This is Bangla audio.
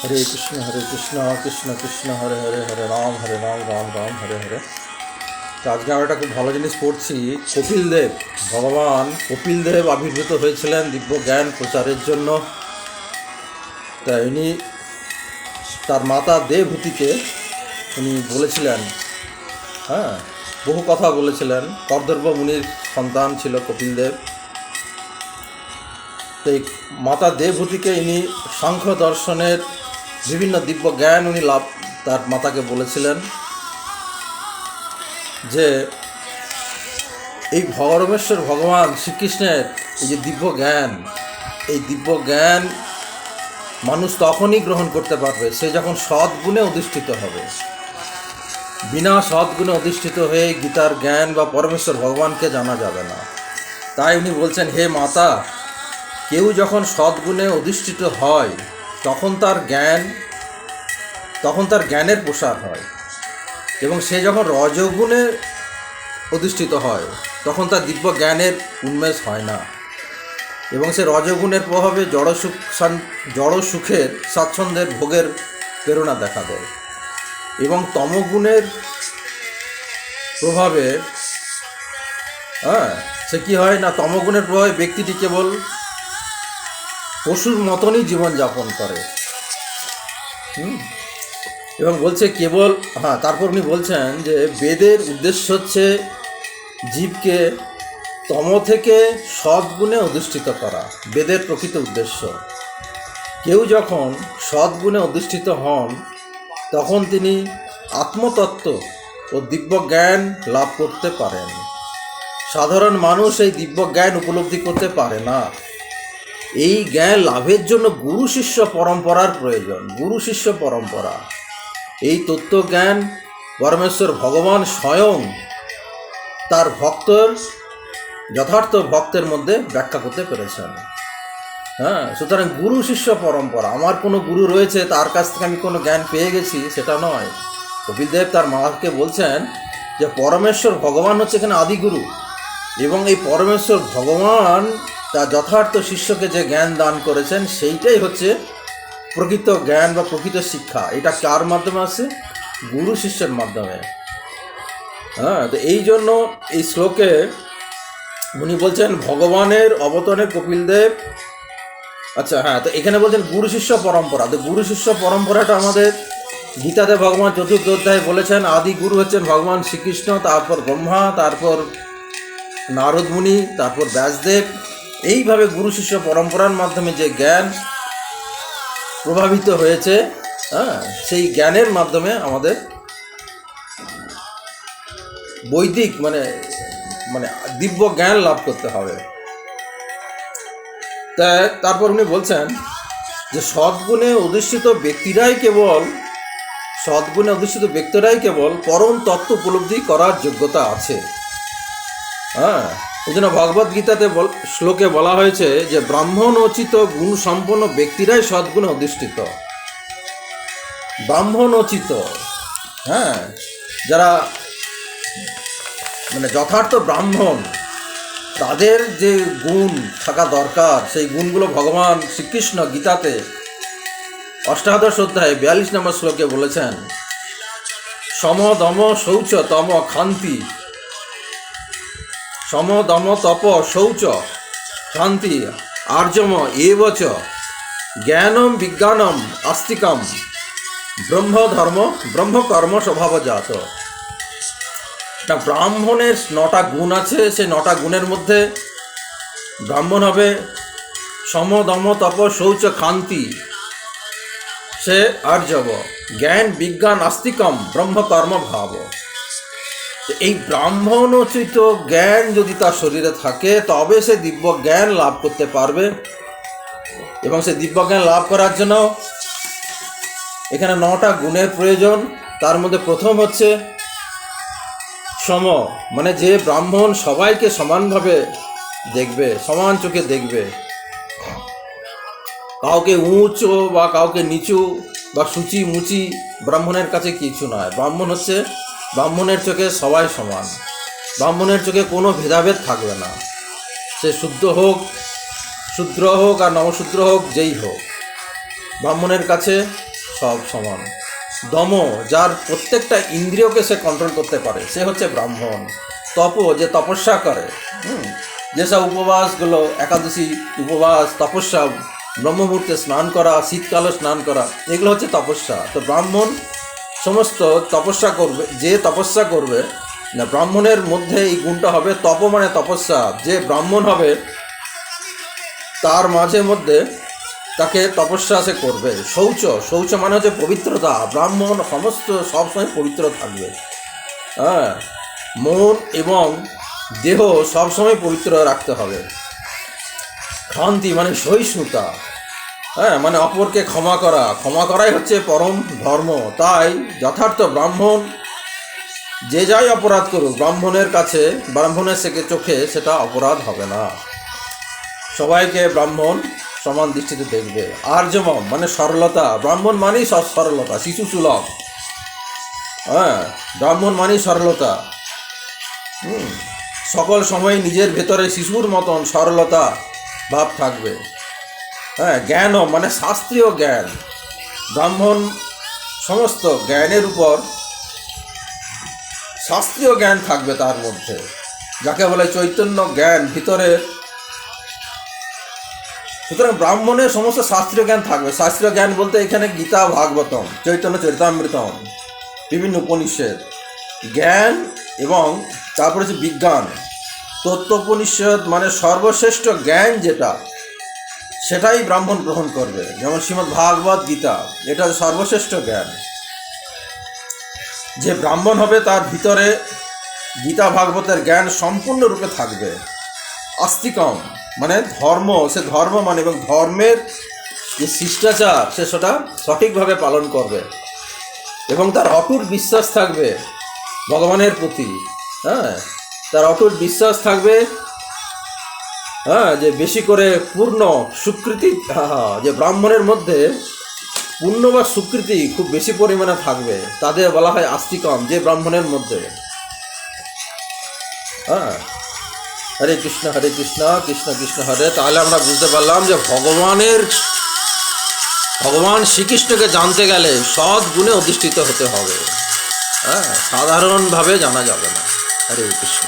হরে কৃষ্ণ কৃষ্ণ কৃষ্ণ হরে হরে, হরে রাম রাম রাম হরে হরে। তো আজকে আমরা একটা খুব ভালো জিনিস পড়ছি। কপিল দেব, ভগবান কপিল দেব আবির্ভূত হয়েছিলেন দিব্য জ্ঞান প্রচারের জন্য। তা ইনি তার মাতা দেবহূতিকে উনি বলেছিলেন, হ্যাঁ, বহু কথা বলেছিলেন। কর্দর্ব মুনির সন্তান ছিল কপিল দেব। তো এই মাতা দেবহূতিকে ইনি সাংখ্য দর্শনের বিভিন্ন দিব্য জ্ঞান উনি তার মাতাকে বলেছিলেন যে এই পরমেশ্বর ভগবান শ্রীকৃষ্ণের এই যে দিব্য জ্ঞান, এই দিব্য জ্ঞান মানুষ তখনই গ্রহণ করতে পারবে সে যখন সদ্গুণে অধিষ্ঠিত হবে। বিনা সদ্গুণে অধিষ্ঠিত হয়ে গীতার জ্ঞান বা পরমেশ্বর ভগবানকে জানা যাবে না। তাই উনি বলছেন, হে মাতা, কেউ যখন সদ্গুণে অধিষ্ঠিত হয় তখন তার জ্ঞানের প্রসার হয়, এবং সে যখন রজগুণে অধিষ্ঠিত হয় তখন তার দিব্য জ্ঞানের উন্মেষ হয় না, এবং সে রজগুণের প্রভাবে জড় সুখের স্বাচ্ছন্দ্যের ভোগের প্রেরণা দেখা দেয়, এবং তমগুণের প্রভাবে সে কি হয় না, তমগুণের প্রভাবে ব্যক্তিটি কেবল পশুর মতনই জীবনযাপন করে। এবং বলছে কেবল, তারপর উনি বলছেন যে বেদের উদ্দেশ্য হচ্ছে জীবকে তম থেকে সদ্গুণে অধিষ্ঠিত করা, বেদের প্রকৃত উদ্দেশ্য। কেউ যখন সদ্গুণে অধিষ্ঠিত হন তখন তিনি আত্মতত্ত্ব ও দিব্য জ্ঞান লাভ করতে পারেন। সাধারণ মানুষ এই দিব্য জ্ঞান উপলব্ধি করতে পারে না। এই জ্ঞান লাভের জন্য গুরু শিষ্য পরম্পরার প্রয়োজন। গুরু শিষ্য পরম্পরা, এই তত্ত্বজ্ঞান পরমেশ্বর ভগবান স্বয়ং তার যথার্থ ভক্তের মধ্যে ব্যাখ্যা করতে পেরেছেন। সুতরাং গুরু শিষ্য পরম্পরা, আমার কোনো গুরু রয়েছে তার কাছ থেকে আমি কোনো জ্ঞান পেয়ে গেছি সেটা নয়। কপিল দেব তার মাকে বলছেন যে পরমেশ্বর ভগবান হচ্ছে এখানে আদিগুরু, এবং এই পরমেশ্বর ভগবান তার যথার্থ শিষ্যকে যে জ্ঞান দান করেছেন সেইটাই হচ্ছে প্রকৃত জ্ঞান বা প্রকৃত শিক্ষা। এটা কার মাধ্যমে আসে? গুরু শিষ্যের মাধ্যমে। তো এই জন্য এই শ্লোকে উনি বলছেন ভগবানের অবতরণে কপিল দেব, তো এখানে বলছেন গুরু শিষ্য পরম্পরা। তো গুরু শিষ্য পরম্পরাটা আমাদের গীতাতে ভগবান চতুর্থ অধ্যায়ে বলেছেন আদি গুরু হচ্ছেন ভগবান শ্রীকৃষ্ণ, তারপর ব্রহ্মা, তারপর নারদ মুনি, তারপর ব্যাসদেব। এইভাবে গুরু শিষ্য পরম্পরার মাধ্যমে যে জ্ঞান প্রভাবিত হয়েছে, সেই জ্ঞানের মাধ্যমে আমাদের বৈদিক মানে দিব্য জ্ঞান লাভ করতে হবে। তারপর উনি বলছেন যে সদ্গুণে অধিষ্ঠিত ব্যক্তিরাই কেবল পরম তত্ত্ব উপলব্ধি করার যোগ্যতা আছে। এই জন্য ভগবদ্গীতাতে শ্লোকে বলা হয়েছে যে ব্রাহ্মণোচিত গুণ সম্পন্ন ব্যক্তিরাই সদ্গুণে অধিষ্ঠিত। ব্রাহ্মণোচিত, যারা যথার্থ ব্রাহ্মণ, তাদের যে গুণ থাকা দরকার সেই গুণগুলো ভগবান শ্রীকৃষ্ণ গীতাতে অষ্টাদশ অধ্যায়ে 42 নম্বর শ্লোকে বলেছেন, সম দম শৌচ তম ক্ষান্তি, সম দম তপ শৌচ ক্ষান্তি আর্যম এবচ জ্ঞানম বিজ্ঞানম আস্তিকম ব্রহ্মকর্ম স্বভাবজাত। ব্রাহ্মণের 9টা গুণ আছে। সেই 9টা গুণের মধ্যে ব্রাহ্মণ হবে সম দম তপ শৌচ ক্ষান্তি, সে আর্যব, জ্ঞান বিজ্ঞান আস্তিকম ব্রহ্মকর্ম ভাব। এই ব্রাহ্মণোচিত জ্ঞান যদি তার শরীরে থাকে তবে সে দিব্য জ্ঞান লাভ করতে পারবে। এবং সে দিব্য জ্ঞান লাভ করার জন্য এখানে 9টা গুণের প্রয়োজন। তার মধ্যে প্রথম হচ্ছে সম, যে ব্রাহ্মণ সবাইকে সমানভাবে দেখবে, সমান চোখে দেখবে, কাউকে উঁচু বা কাউকে নিচু বা সূচি মুচি ব্রাহ্মণের কাছে কিছু নয়। ব্রাহ্মণের চোখে সবাই সমান। ব্রাহ্মণের চোখে কোনো ভেদাভেদ থাকবে না। সে শুদ্ধ হোক, শূদ্র হোক আর নমশূদ্র হোক, যেই হোক, ব্রাহ্মণের কাছে সব সমান। দম, যার প্রত্যেকটা ইন্দ্রিয়কে সে কন্ট্রোল করতে পারে, সে হচ্ছে ব্রাহ্মণ। তপ, যে তপস্যা করে, যেসব উপবাসগুলো, একাদশী উপবাস, তপস্যা, ব্রহ্মমুহূর্তে স্নান করা, শীতকালে স্নান করা, এগুলো হচ্ছে তপস্যা। তো ব্রাহ্মণ সমস্ত তপস্যা করবে, যে তপস্যা করবে না, ব্রাহ্মণের মধ্যে এই গুণটা হবে। তপ মানে তপস্যা। যে ব্রাহ্মণ হবে তার মাঝে মধ্যে তাকে তপস্যা সে করবে। শৌচ, শৌচ মানে হচ্ছে পবিত্রতা। ব্রাহ্মণ সমস্ত সবসময় পবিত্র থাকবে। হ্যাঁ, মন এবং দেহ সবসময় পবিত্র রাখতে হবে। ক্ষান্তি মানে সহিষ্ণুতা। হ্যাঁ, মানে অপরকে ক্ষমা করা। ক্ষমা করাই হচ্ছে পরম ধর্ম। তাই যথার্থ ব্রাহ্মণ যে যাই অপরাধ করুক, ব্রাহ্মণের কাছে, ব্রাহ্মণের চোখে সেটা অপরাধ হবে না। সবাইকে ব্রাহ্মণ সমান দৃষ্টিতে দেখবে। আর্যমম মানে সরলতা। ব্রাহ্মণ মানেই সরলতা, শিশু সুলভ। হ্যাঁ, ব্রাহ্মণ মানেই সরলতা। সকল সময় নিজের ভেতরে শিশুর মতন সরলতা ভাব থাকবে। হ্যাঁ, জ্ঞানও মানে শাস্ত্রীয় জ্ঞান। ব্রাহ্মণ সমস্ত জ্ঞানের উপর শাস্ত্রীয় জ্ঞান থাকবে তার মধ্যে, যাকে বলে চৈতন্য জ্ঞান ভিতরের। সুতরাং ব্রাহ্মণের সমস্ত শাস্ত্রীয় জ্ঞান থাকবে। শাস্ত্রীয় জ্ঞান বলতে এখানে গীতা, ভাগবতম, চৈতন্য চরিতামৃতম, বিভিন্ন উপনিষদ জ্ঞান, এবং তারপরে হচ্ছে বিজ্ঞান, তত্ত্বোপনিষদ, মানে সর্বশ্রেষ্ঠ জ্ঞান যেটা, সেটাই ব্রাহ্মণ গ্রহণ করবে। যেমন শ্রীমদ্ ভাগবত গীতা, এটা সর্বশ্রেষ্ঠ জ্ঞান। যে ব্রাহ্মণ হবে তার ভিতরে গীতা ভাগবতের জ্ঞান সম্পূর্ণরূপে থাকবে। আস্তিকম মানে ধর্ম, সে ধর্ম মানে, এবং ধর্মের যে শিষ্টাচার সে সেটা সঠিকভাবে পালন করবে, এবং তার অটুট বিশ্বাস থাকবে ভগবানের প্রতি। হ্যাঁ, তার অটুট বিশ্বাস থাকবে। হ্যাঁ, যে বেশি করে পূর্ণ সুকৃতি, যে ব্রাহ্মণের মধ্যে পূর্ণ বা সুকৃতি খুব বেশি পরিমাণে থাকবে, তাদের বলা হয় আস্তিকম, যে ব্রাহ্মণের মধ্যে। হ্যাঁ, হরে কৃষ্ণ কৃষ্ণ কৃষ্ণ হরে। তাহলে আমরা বুঝতে পারলাম যে ভগবান শ্রীকৃষ্ণকে জানতে গেলে সৎ গুণে অধিষ্ঠিত হতে হবে। হ্যাঁ, সাধারণভাবে জানা যাবে না। হরে কৃষ্ণ।